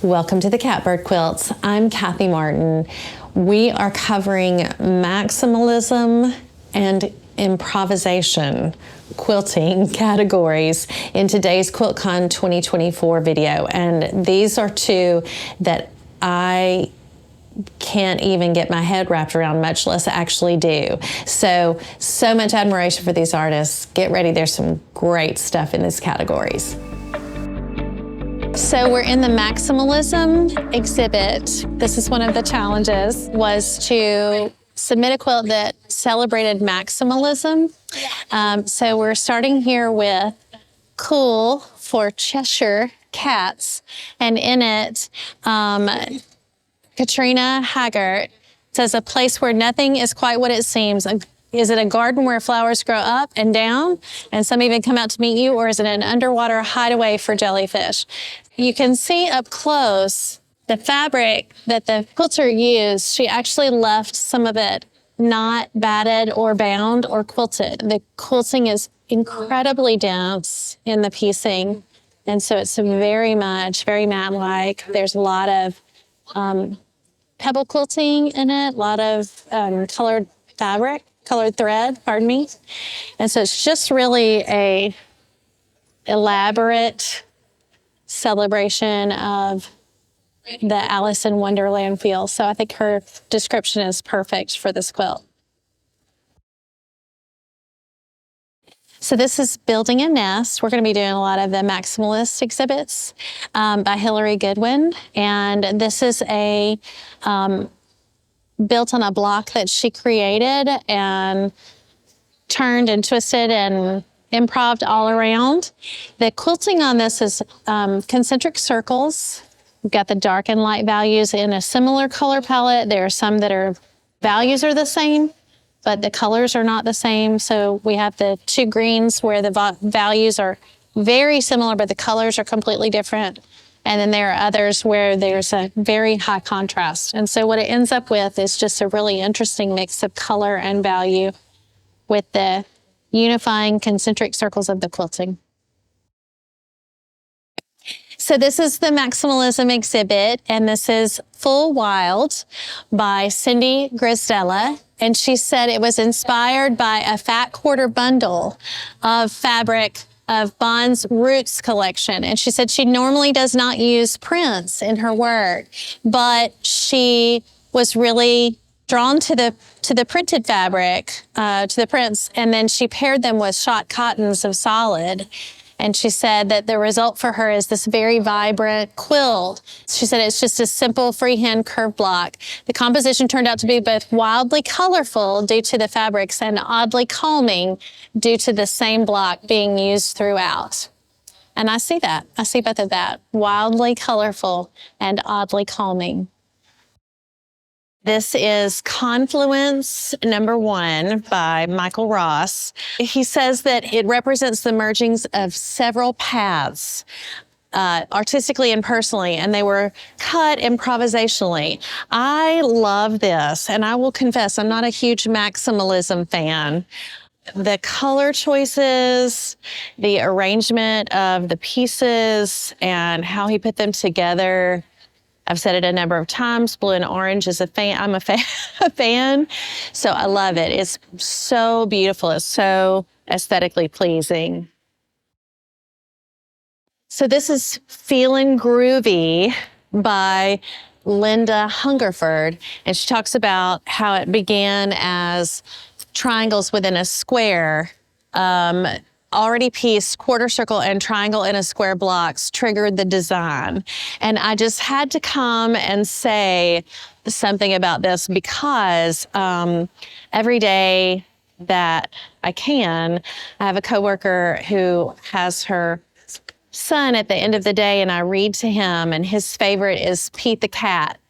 Welcome to the Catbird Quilts. I'm Kathy Martin. We are covering maximalism and improvisation quilting categories in today's QuiltCon 2024 video. And these are two that I can't even get my head wrapped around, much less actually do. So much admiration for these artists. Get ready, there's some great stuff in these categories. So we're in the Maximalism exhibit. This is one of the challenges, was to submit a quilt that celebrated maximalism. So we're starting here with Cool for Cheshire Cats, and in it, Katrina Haggart says, a place where nothing is quite what it seems. Is it a garden where flowers grow up and down, and some even come out to meet you, or is it an underwater hideaway for jellyfish? You can see up close the fabric that the quilter used. She actually left some of it not batted or bound or quilted. The quilting is incredibly dense in the piecing, and so it's very matte-like. There's a lot of pebble quilting in it, a lot of colored thread, pardon me. And so it's just really a elaborate celebration of the Alice in Wonderland feel. So I think her description is perfect for this quilt. So this is Building a Nest. We're going to be doing a lot of the maximalist exhibits by Hilary Goodwin. And this is a built on a block that she created and turned and twisted and improv'd all around. The quilting on this is concentric circles. We've got the dark and light values in a similar color palette. There are some that values are the same, but the colors are not the same. So we have the two greens where the values are very similar, but the colors are completely different. And then there are others where there's a very high contrast. And so what it ends up with is just a really interesting mix of color and value with the unifying concentric circles of the quilting. So this is the Maximalism exhibit, and this is Full Wild by Cindy GRISDELA. And she said it was inspired by a fat quarter bundle of fabric of Bond's Roots collection. And she said she normally does not use prints in her work, but she was really drawn to the printed fabric, to the prints, and then she paired them with shot cottons of solid. And she said that the result for her is this very vibrant quilt. She said it's just a simple freehand curved block. The composition turned out to be both wildly colorful due to the fabrics and oddly calming due to the same block being used throughout. And I see that. I see both of that. Wildly colorful and oddly calming. This is Confluence #1 by Michael Ross. He says that it represents the mergings of several paths, artistically and personally, and they were cut improvisationally. I love this, and I will confess, I'm not a huge maximalism fan. The color choices, the arrangement of the pieces, and how he put them together. I've said it a number of times, blue and orange is a fan. I'm a fan, so I love it. It's so beautiful. It's so aesthetically pleasing. So this is Feelin' Groovy by Linda Hungerford, and she talks about how it began as triangles within a square. Already pieced quarter circle and triangle in a square blocks triggered the design. And I just had to come and say something about this because every day that I have a coworker who has her son at the end of the day, and I read to him, and his favorite is Pete the Cat.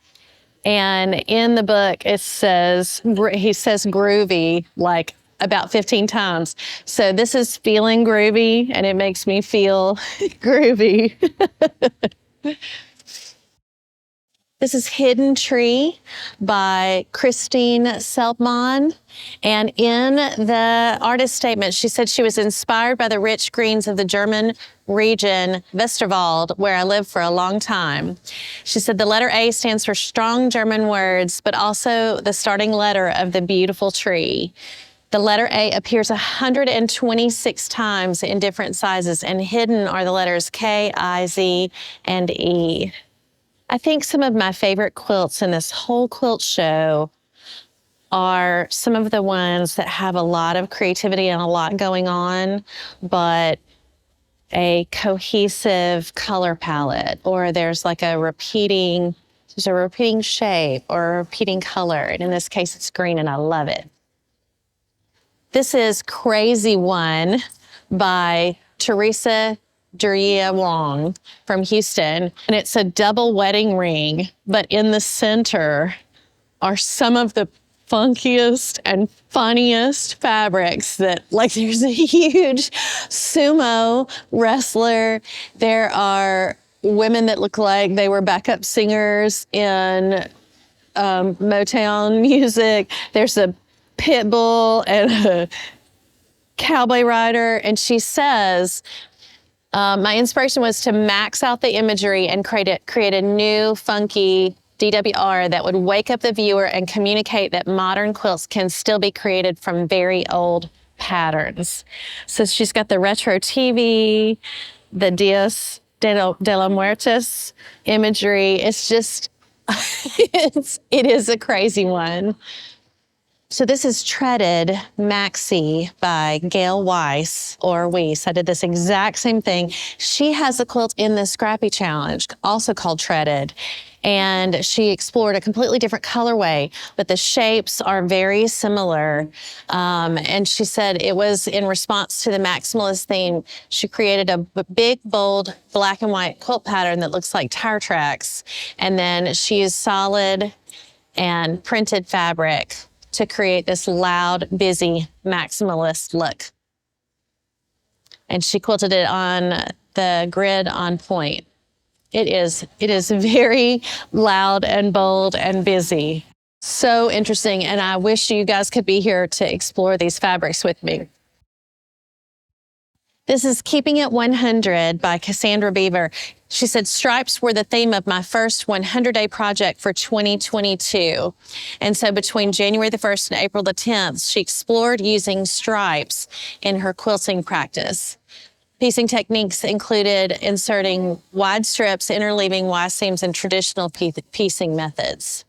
And in the book, he says groovy like about 15 times. So this is Feeling Groovy, and it makes me feel groovy. This is Hidden Tree by Kristine Selbmann. And in the artist statement, she said she was inspired by the rich greens of the German region, Westerwald, where I lived for a long time. She said the letter A stands for strong German words, but also the starting letter of the beautiful tree. The letter A appears 126 times in different sizes, and hidden are the letters K, I, Z, and E. I think some of my favorite quilts in this whole quilt show are some of the ones that have a lot of creativity and a lot going on, but a cohesive color palette, or there's like a repeating shape or a repeating color. And in this case, it's green, and I love it. This is Crazy One by TERESA DURYEA WONG from Houston, and it's a double wedding ring, but in the center are some of the funkiest and funniest fabrics that, like, there's a huge sumo wrestler. There are women that look like they were backup singers in Motown music. There's a pit bull and a cowboy rider, and she says, my inspiration was to max out the imagery and create a new, funky DWR that would wake up the viewer and communicate that modern quilts can still be created from very old patterns. So she's got the retro TV, the Dios de la Muertes imagery. It's just, it is a crazy one. So this is Treaded Maxi by GAYLE WEISS, or WEISS. I did this exact same thing. She has a quilt in the Scrappy Challenge, also called Treaded. And she explored a completely different colorway, but the shapes are very similar. And she said it was in response to the maximalist theme. She created a big, bold, black and white quilt pattern that looks like tire tracks. And then she used solid and printed fabric to create this loud, busy, maximalist look. And she quilted it on the grid on point. It is very loud and bold and busy. So interesting, and I wish you guys could be here to explore these fabrics with me. This is Keeping It 100 by Cassandra Beaver. She said, stripes were the theme of my first 100-day project for 2022. And so between January the 1st and April the 10th, she explored using stripes in her quilting practice. Piecing techniques included inserting wide strips, interleaving Y seams, and traditional piecing methods.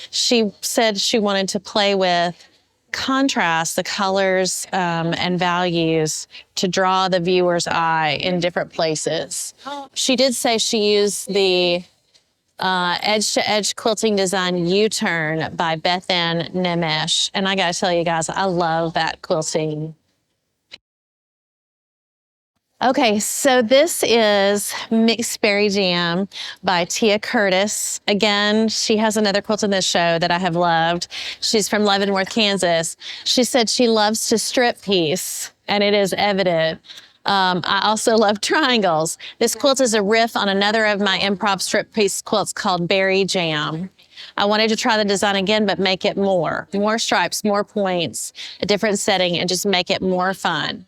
She said she wanted to play with contrast, the colors and values, to draw the viewer's eye in different places. She did say she used the edge-to-edge quilting design U-Turn by Beth Ann Nemesh. And I gotta tell you guys, I love that quilting. Okay, so this is Mixed Berry Jam by Tia Curtis. Again, she has another quilt in this show that I have loved. She's from Leavenworth, Kansas. She said she loves to strip piece, and it is evident. I also love triangles. This quilt is a riff on another of my improv strip piece quilts called Berry Jam. I wanted to try the design again, but make it more stripes, more points, a different setting, and just make it more fun.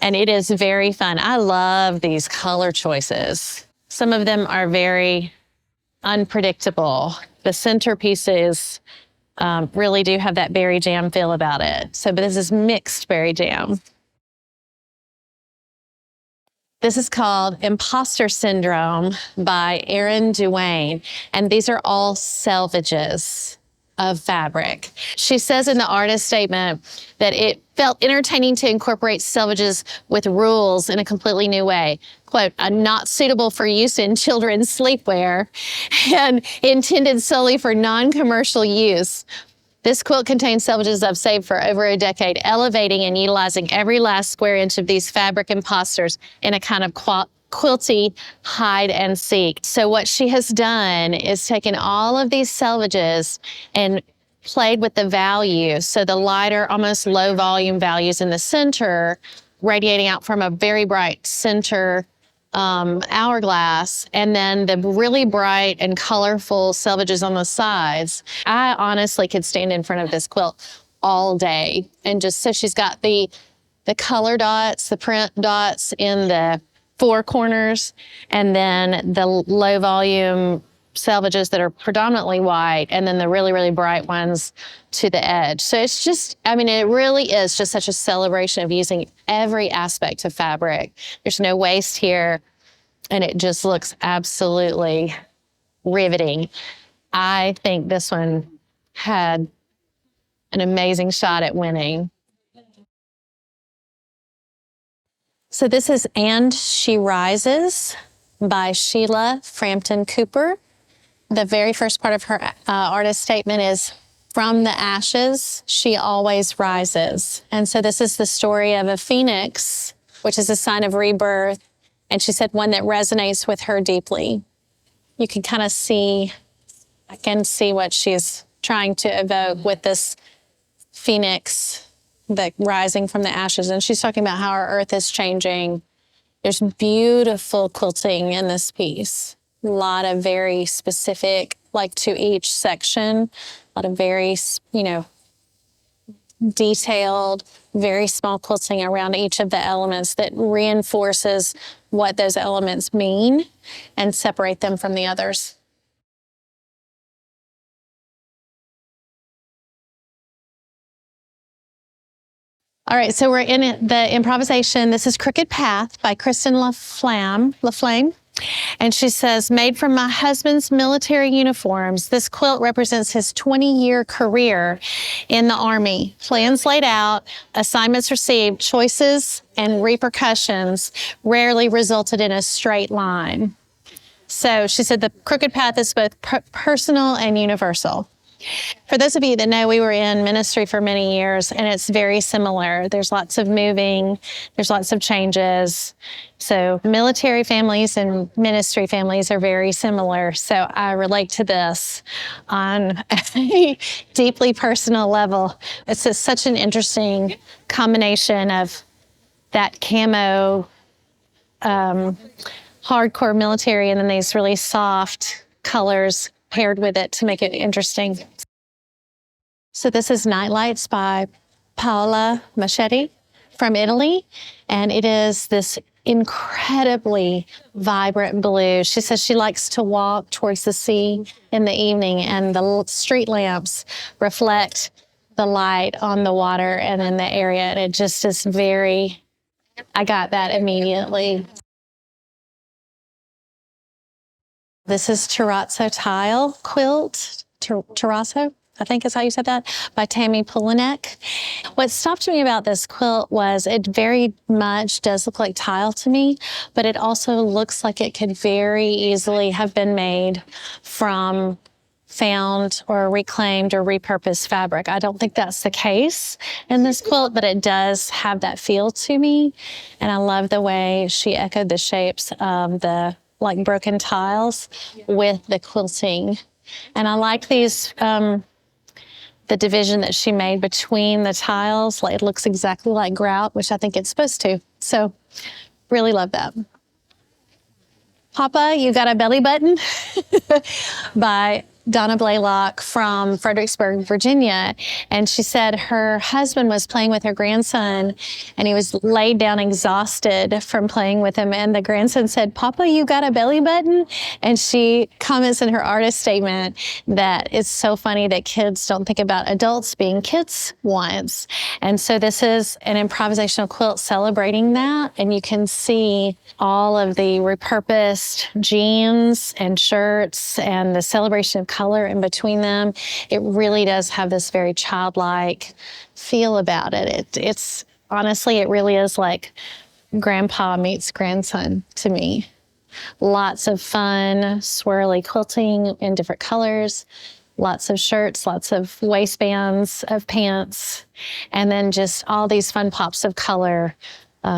And it is very fun. I love these color choices. Some of them are very unpredictable. The centerpieces really do have that berry jam feel about it. So, but this is Mixed Berry Jam. This is called Imposter Syndrome by Erin Duane. And these are all selvages of fabric. She says in the artist statement that it felt entertaining to incorporate selvages with rules in a completely new way. Quote, not suitable for use in children's sleepwear and intended solely for non-commercial use. This quilt contains selvages I've saved for over a decade, elevating and utilizing every last square inch of these fabric imposters in a kind of quilty hide and seek. So what she has done is taken all of these selvages and played with the values. So the lighter, almost low volume values in the center, radiating out from a very bright center hourglass, and then the really bright and colorful selvages on the sides. I honestly could stand in front of this quilt all day. And just so she's got the color dots, the print dots in the four corners, and then the low volume selvages that are predominantly white, and then the really, really bright ones to the edge. So it's just, I mean, it really is just such a celebration of using every aspect of fabric. There's no waste here, and it just looks absolutely riveting. I think this one had an amazing shot at winning. So this is And She Rises by Sheila Frampton-Cooper. The very first part of her artist statement is, "From the ashes, she always rises." And so this is the story of a phoenix, which is a sign of rebirth. And she said one that resonates with her deeply. You can kind of see, I can see what she's trying to evoke with this phoenix, the rising from the ashes. And she's talking about how our earth is changing. There's beautiful quilting in this piece. A lot of very specific, like to each section, a lot of very, you know, detailed, very small quilting around each of the elements that reinforces what those elements mean and separate them from the others. All right, so we're in the improvisation. This is Crooked Path by Kristin La Flamme. And she says, "Made from my husband's military uniforms, this quilt represents his 20-year career in the Army. Plans laid out, assignments received, choices and repercussions rarely resulted in a straight line." So she said the crooked path is both personal and universal. For those of you that know, we were in ministry for many years, and it's very similar. There's lots of moving, there's lots of changes. So military families and ministry families are very similar. So I relate to this on a deeply personal level. It's just such an interesting combination of that camo, hardcore military, and then these really soft colors paired with it to make it interesting. So this is Nightlights by Paola Machetta from Italy, and it is this incredibly vibrant blue. She says she likes to walk towards the sea in the evening, and the street lamps reflect the light on the water and in the area, and it just is very, I got that immediately. This is Terrazzo Tile Quilt, Terrazzo, I think is how you said that, by Tammy Polinek. What stopped me about this quilt was it very much does look like tile to me, but it also looks like it could very easily have been made from found or reclaimed or repurposed fabric. I don't think that's the case in this quilt, but it does have that feel to me. And I love the way she echoed the shapes of the like broken tiles with the quilting. And I like these, the division that she made between the tiles. Like, it looks exactly like grout, which I think it's supposed to. So really love that. Papa, You Got a Belly Button by Donna Blalock from Fredericksburg, Virginia. And she said her husband was playing with her grandson, and he was laid down exhausted from playing with him. And the grandson said, "Papa, you got a belly button?" And she comments in her artist statement that it's so funny that kids don't think about adults being kids once. And so this is an improvisational quilt celebrating that. And you can see all of the repurposed jeans and shirts and the celebration of color in between them. It really does have this very childlike feel about it. It's honestly, it really is like grandpa meets grandson to me. Lots of fun, swirly quilting in different colors, lots of shirts, lots of waistbands of pants, and then just all these fun pops of color,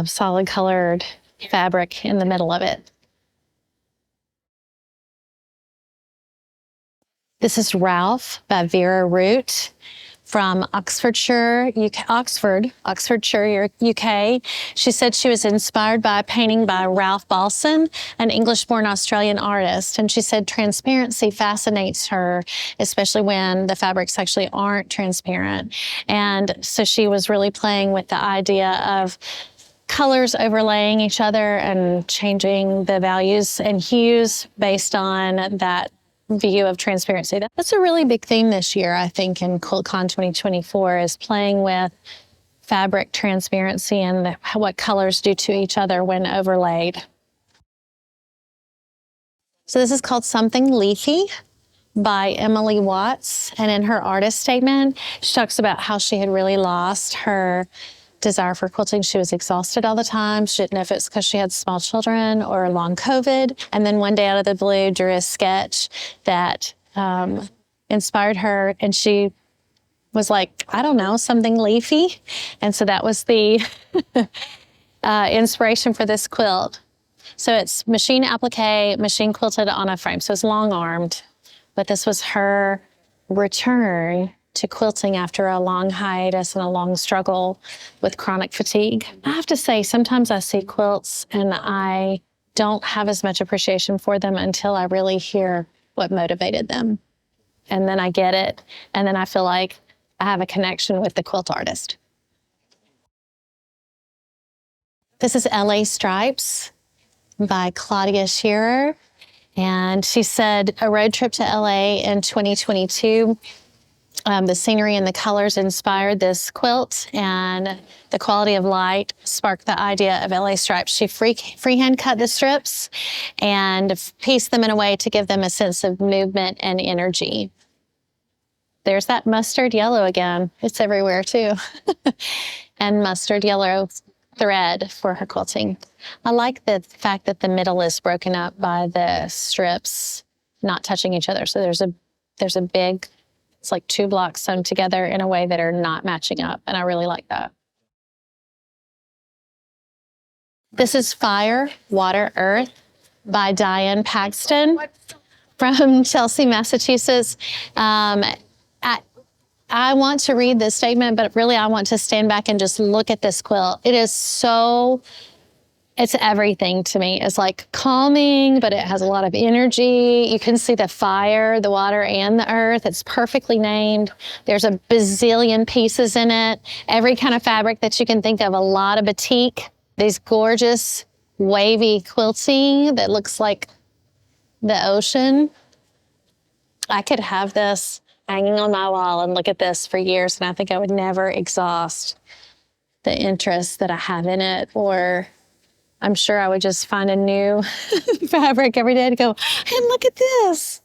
solid colored fabric in the middle of it. This is Ralph by Vera Root from Oxfordshire, Oxfordshire, UK. She said she was inspired by a painting by Ralph Balson, an English-born Australian artist. And she said transparency fascinates her, especially when the fabrics actually aren't transparent. And so she was really playing with the idea of colors overlaying each other and changing the values and hues based on that view of transparency. That's a really big theme this year, I think, in QuiltCon 2024, is playing with fabric transparency and what colors do to each other when overlaid. So this is called Something Leafy by Emily Watts. And in her artist statement, she talks about how she had really lost her desire for quilting. She was exhausted all the time. She didn't know if it's because she had small children or long COVID. And then one day out of the blue, drew a sketch that inspired her. And she was like, I don't know, something leafy. And so that was the inspiration for this quilt. So it's machine applique, machine quilted on a frame. So it's long-armed. But this was her return to quilting after a long hiatus and a long struggle with chronic fatigue. I have to say, sometimes I see quilts and I don't have as much appreciation for them until I really hear what motivated them. And then I get it, and then I feel like I have a connection with the quilt artist. This is LA Stripes by Claudia Shearer. And she said a road trip to LA in 2022, the scenery and the colors inspired this quilt, and the quality of light sparked the idea of LA Stripes. She freehand cut the strips and pieced them in a way to give them a sense of movement and energy. There's that mustard yellow again. It's everywhere too. And mustard yellow thread for her quilting. I like the fact that the middle is broken up by the strips not touching each other. So there's a big, it's like two blocks sewn together in a way that are not matching up. And I really like that. This is Fire, Water, Earth by Diane Paxton from Chelsea, Massachusetts. I want to read this statement, but really I want to stand back and just look at this quilt. It is it's everything to me. It's like calming, but it has a lot of energy. You can see the fire, the water, and the earth. It's perfectly named. There's a bazillion pieces in it. Every kind of fabric that you can think of, a lot of batik. These gorgeous wavy quilting that looks like the ocean. I could have this hanging on my wall and look at this for years, and I think I would never exhaust the interest that I have in it, or I'm sure I would just find a new fabric every day to go, and look at this.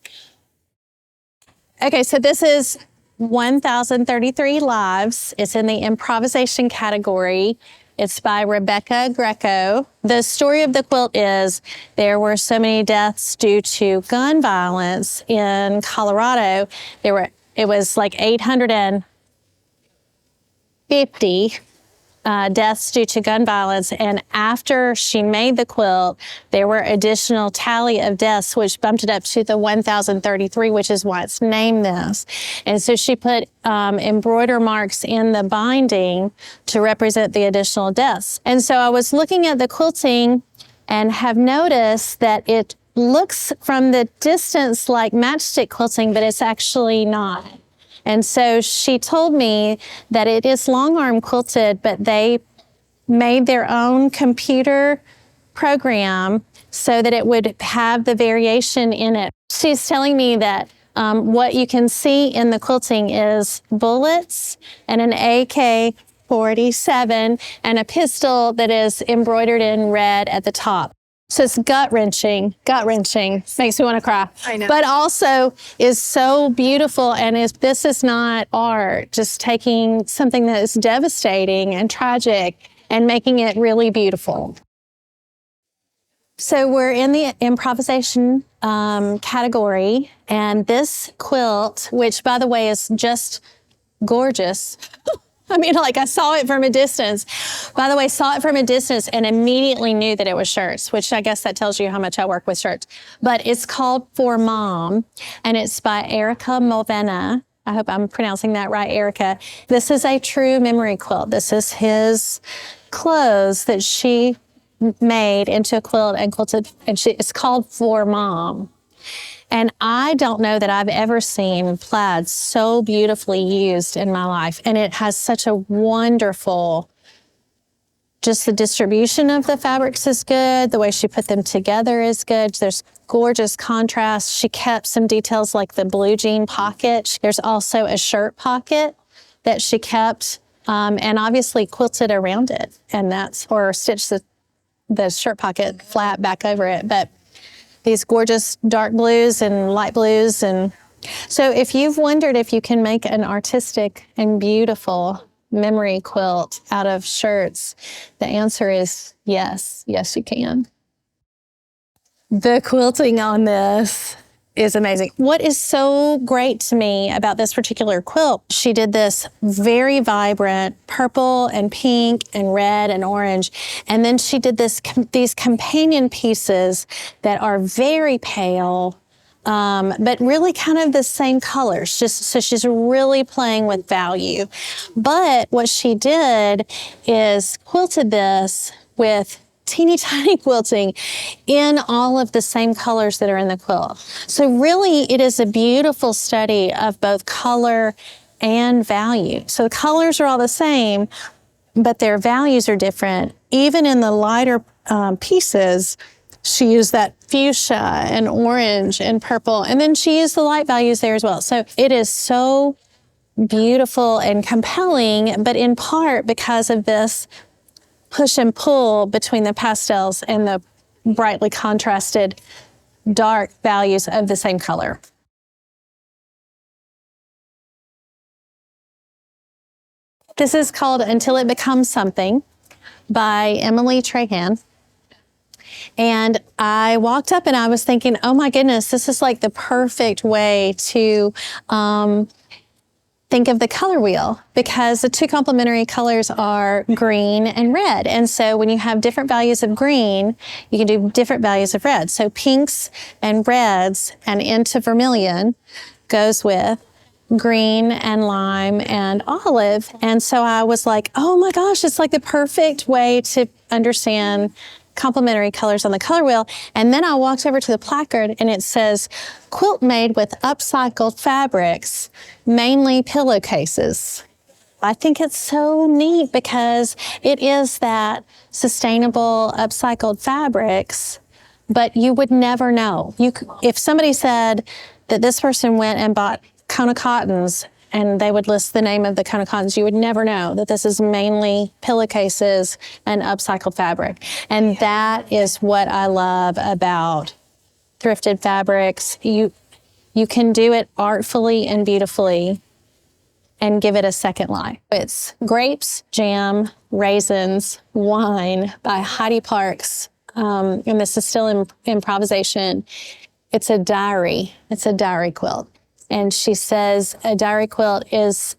Okay, so this is 1033 Lives. It's in the improvisation category. It's by Rebecca Greco. The story of the quilt is there were so many deaths due to gun violence in Colorado. It was like 850 deaths due to gun violence. And after she made the quilt, there were additional tally of deaths, which bumped it up to the 1033, which is why it's named this. And so she put embroider marks in the binding to represent the additional deaths. And so I was looking at the quilting and have noticed that it looks from the distance like matchstick quilting, but it's actually not. And so she told me that it is long arm quilted, but they made their own computer program so that it would have the variation in it. She's telling me that what you can see in the quilting is bullets and an AK-47 and a pistol that is embroidered in red at the top. So it's gut-wrenching, makes me want to cry. I know. But also is so beautiful, and this is not art, just taking something that is devastating and tragic and making it really beautiful. So we're in the improvisation category, and this quilt, which by the way is just gorgeous. I mean, like I saw it from a distance. By the way, saw it from a distance and immediately knew that it was shirts, which I guess that tells you how much I work with shirts. But it's called For Mom, and it's by Erica Mulvena. I hope I'm pronouncing that right, Erica. This is a true memory quilt. This is his clothes that she made into a quilt and quilted, and it's called For Mom. And I don't know that I've ever seen plaid so beautifully used in my life. And it has such a wonderful, just the distribution of the fabrics is good. The way she put them together is good. There's gorgeous contrast. She kept some details like the blue jean pocket. There's also a shirt pocket that she kept and obviously quilted around it. And or stitched the shirt pocket flat back over it. But these gorgeous dark blues and light blues. And so if you've wondered if you can make an artistic and beautiful memory quilt out of shirts, the answer is yes. Yes, you can. The quilting on this is amazing. What is so great to me about this particular quilt, she did this very vibrant purple and pink and red and orange. And then she did these companion pieces that are very pale, but really kind of the same colors. So she's really playing with value. But what she did is quilted this with teeny tiny quilting in all of the same colors that are in the quilt. So really it is a beautiful study of both color and value. So the colors are all the same, but their values are different. Even in the lighter pieces, she used that fuchsia and orange and purple, and then she used the light values there as well. So it is so beautiful and compelling, but in part because of this push and pull between the pastels and the brightly contrasted dark values of the same color. This is called Until It Becomes Something by Emily Trahan. And I walked up and I was thinking, oh my goodness, this is like the perfect way to think of the color wheel, because the two complementary colors are green and red. And so when you have different values of green, you can do different values of red. So pinks and reds and into vermilion goes with green and lime and olive. And so I was like, oh my gosh, it's like the perfect way to understand complementary colors on the color wheel. And then I walked over to the placard and it says, quilt made with upcycled fabrics, mainly pillowcases. I think it's so neat because it is that sustainable upcycled fabrics, but you would never know. If somebody said that this person went and bought Kona cottons and they would list the name of the Kona cottons, you would never know that this is mainly pillowcases and upcycled fabric. And that is what I love about thrifted fabrics. You can do it artfully and beautifully and give it a second life. It's Grapes, Jam, Raisins, Wine by Heidi Parks. And this is still in improvisation. It's a diary. It's a diary quilt. And she says a diary quilt is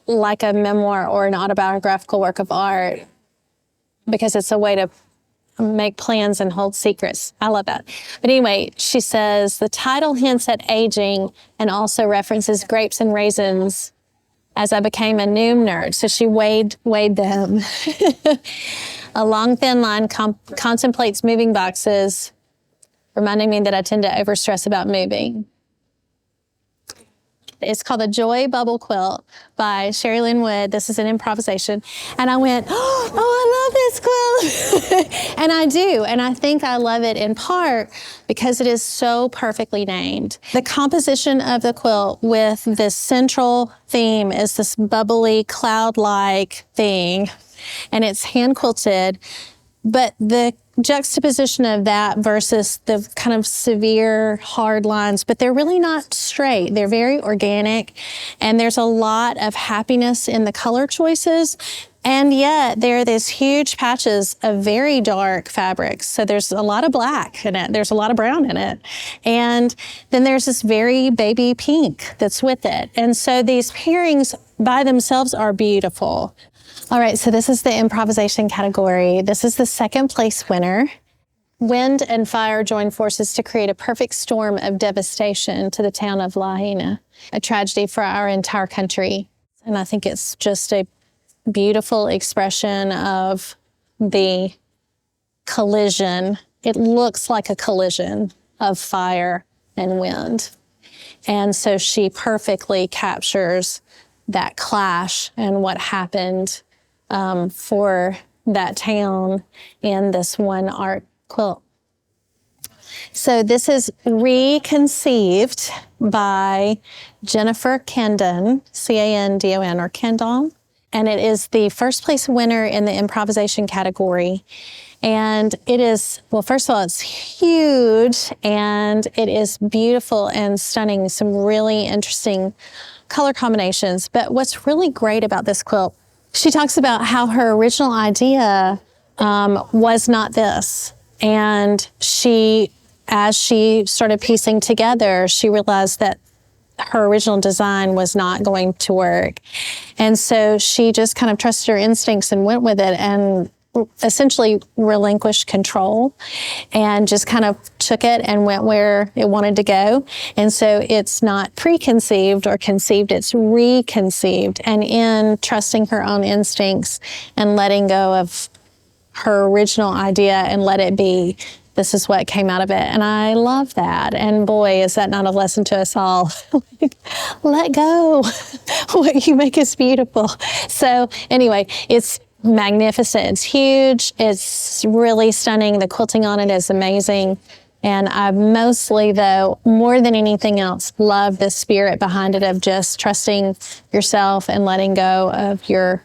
like a memoir or an autobiographical work of art because it's a way to make plans and hold secrets. I love that. But anyway, she says the title hints at aging and also references grapes and raisins as I became a Noom nerd. So she weighed them. A long thin line contemplates moving boxes, reminding me that I tend to overstress about moving. It's called the Joy Bubble Quilt by Sherry Lynn Wood. This is an improvisation. And I went, oh, I love this quilt. And I do. And I think I love it in part because it is so perfectly named. The composition of the quilt with this central theme is this bubbly, cloud-like thing. And it's hand quilted. But the juxtaposition of that versus the kind of severe hard lines, but they're really not straight. They're very organic, and there's a lot of happiness in the color choices. And yet there are these huge patches of very dark fabrics. So there's a lot of black in it. There's a lot of brown in it. And then there's this very baby pink that's with it. And so these pairings by themselves are beautiful. All right, so this is the improvisation category. This is the second place winner. wind and fire joined forces to create a perfect storm of devastation to the town of Lahaina, a tragedy for our entire country. And I think it's just a beautiful expression of the collision. It looks like a collision of fire and wind. And so she perfectly captures that clash and what happened for that town in this one art quilt. So this is reconceived by Jennifer Candon, C-A-N-D-O-N, or Candon. And it is the first place winner in the improvisation category. And it is, well, first of all, it's huge and it is beautiful and stunning. Some really interesting color combinations. But what's really great about this quilt, she talks about how her original idea was not this. And as she started piecing together, she realized that her original design was not going to work. And so she just kind of trusted her instincts and went with it and essentially relinquished control and just kind of took it and went where it wanted to go. And so it's not preconceived or conceived, it's reconceived. And in trusting her own instincts and letting go of her original idea and let it be, this is what came out of it. And I love that. And boy, is that not a lesson to us all. Let go. What you make is beautiful. So anyway, it's magnificent. It's huge. It's really stunning. The quilting on it is amazing. And I mostly, though, more than anything else, love the spirit behind it of just trusting yourself and letting go of your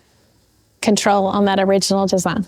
control on that original design.